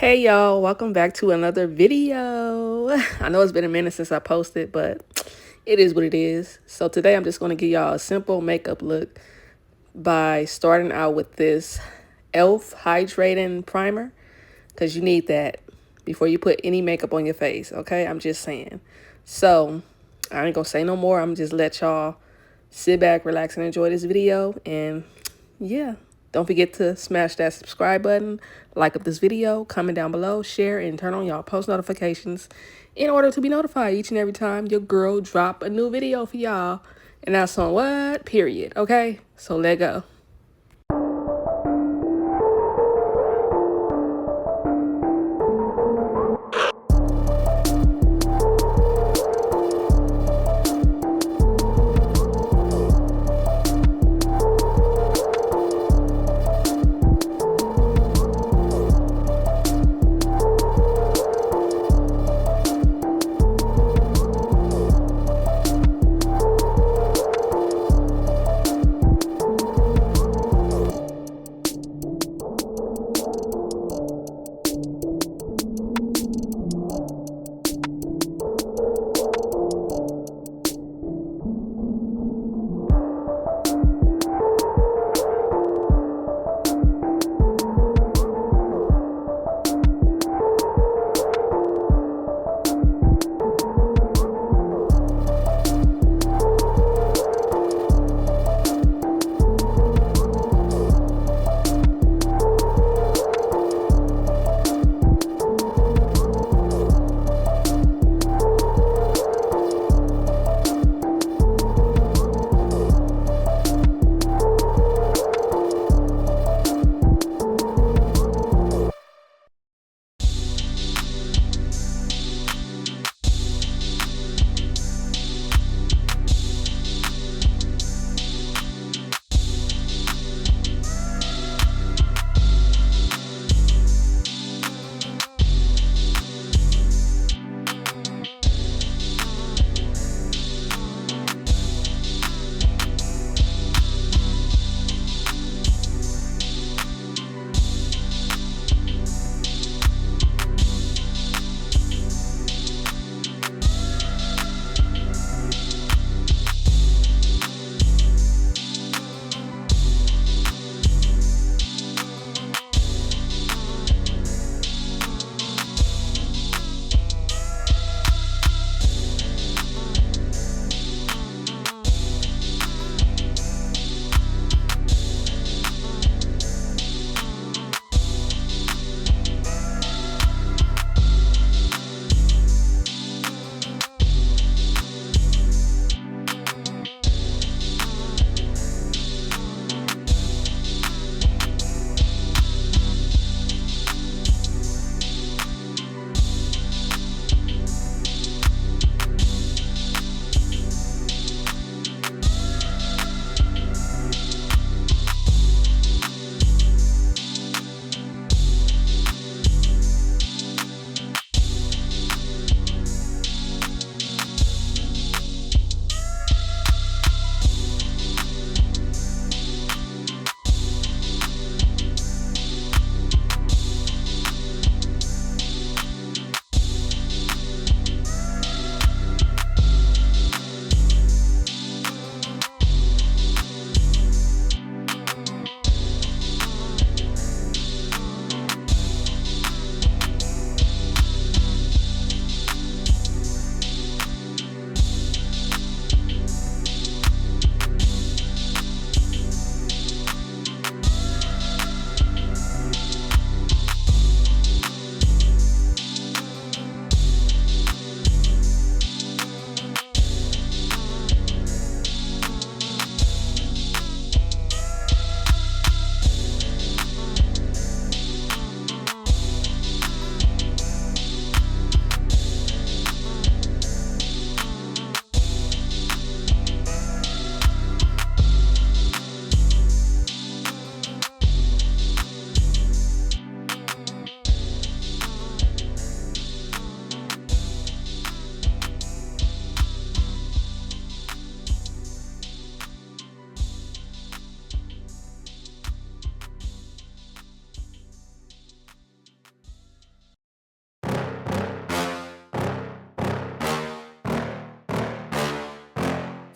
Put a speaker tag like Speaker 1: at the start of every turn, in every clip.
Speaker 1: Hey y'all, welcome back to another video. I know it's been a minute since I posted, but it is what it is. So today I'm just going to give y'all a simple makeup look by starting out with this e.l.f. hydrating primer, because you need that before you put any makeup on your face, okay? I'm just saying. So I ain't gonna say no more. I'm just let y'all sit back, relax, and enjoy this video. And yeah, don't forget to smash that subscribe button, like up this video, comment down below, share, and turn on y'all post notifications in order to be notified each and every time your girl drop a new video for y'all. And that's on what? Period. Okay? So let go.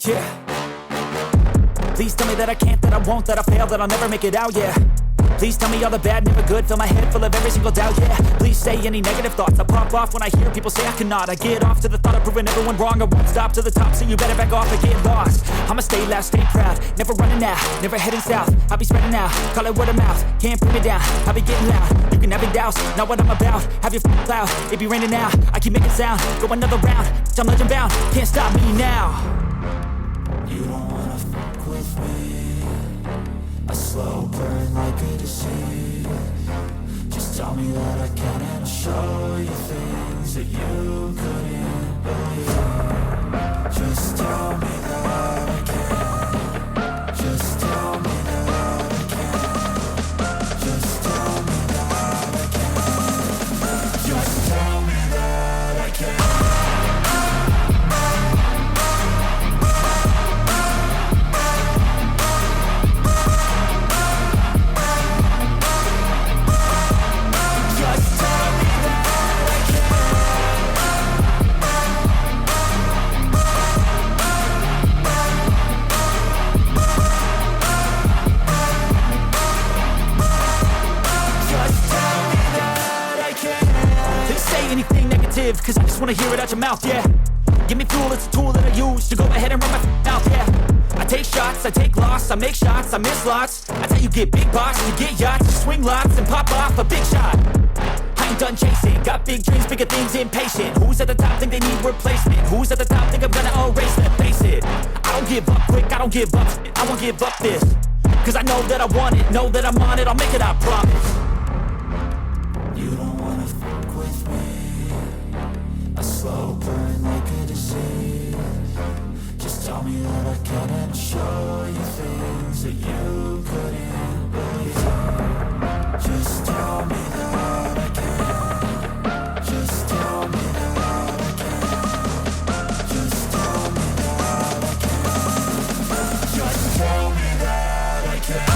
Speaker 2: yeah. Please tell me that I can't, that I won't, that I'll fail, that I'll never make it out, yeah. Please tell me all the bad, never good. Fill my head full of every single doubt, yeah. Please say any negative thoughts. I pop off when I hear people say I cannot. I get off to the thought of proving everyone wrong. I won't stop to the top, so you better back off and get lost. I'ma stay loud, stay proud, never running out, never heading south. I'll be spreading out, call it word of mouth. Can't put me down, I'll be getting loud. You can have your doubts, not what I'm about. Have your cloud, it be raining now. I keep making sound, go another round. I'm legend bound, can't stop me now.
Speaker 3: You don't wanna fuck with me. A slow burn like a disease. Just tell me that I can and I'll show you things that you couldn't believe. Just tell me that I can. Just tell me that I can. Just tell me that I can. Just tell me that I can.
Speaker 2: Anything negative, cause I just wanna hear it out your mouth, yeah. Give me fuel, it's a tool that I use to go ahead and run my mouth, yeah. I take shots, I take loss, I make shots, I miss lots. That's how you get big box, you get yachts, you swing lots and pop off a big shot. I ain't done chasing, got big dreams, bigger things, impatient. Who's at the top think they need replacement? Who's at the top think I'm gonna erase them? Face it, I don't give up quick, I don't give up, I won't give up this. Cause I know that I want it, know that I'm on it, I'll make it, I promise.
Speaker 3: You don't wanna fuck with me. A slow burn like a disease. Just tell me that I can and I'll show you things that you couldn't believe. Just tell me that I can. Just tell me that I can. Just tell me that I can. Just tell me that I can.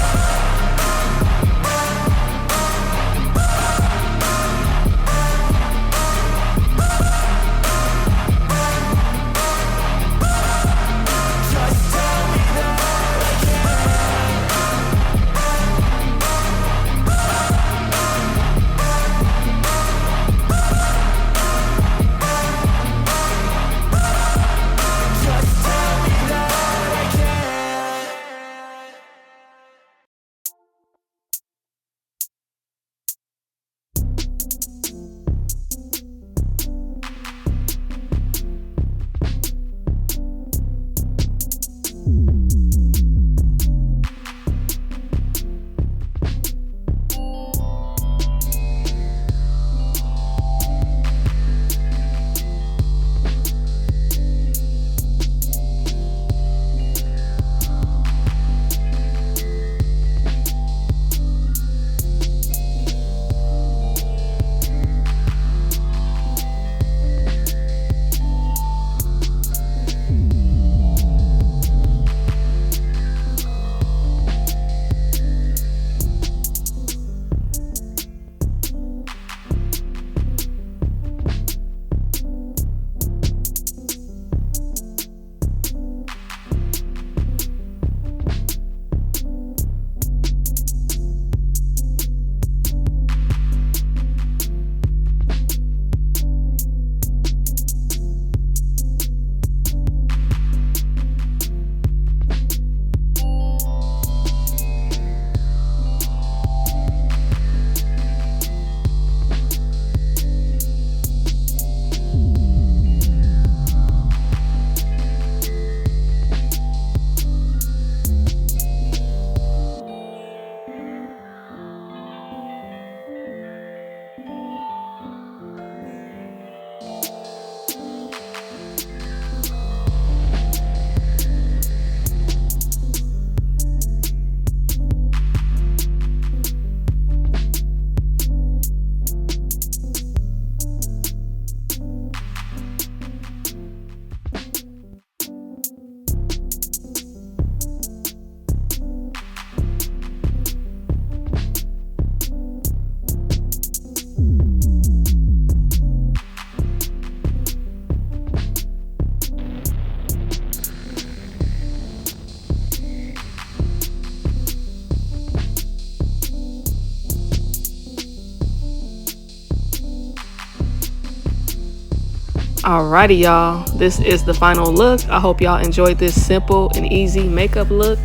Speaker 1: Alrighty, y'all. This is the final look. I hope y'all enjoyed this simple and easy makeup look.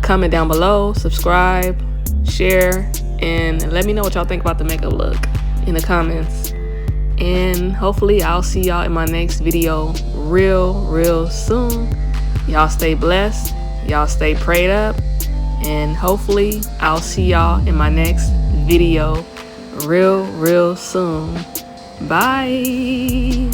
Speaker 1: Comment down below, subscribe, share, and let me know what y'all think about the makeup look in the comments. And hopefully I'll see y'all in my next video real soon. Y'all stay blessed. Y'all stay prayed up. And hopefully I'll see y'all in my next video real soon. Bye.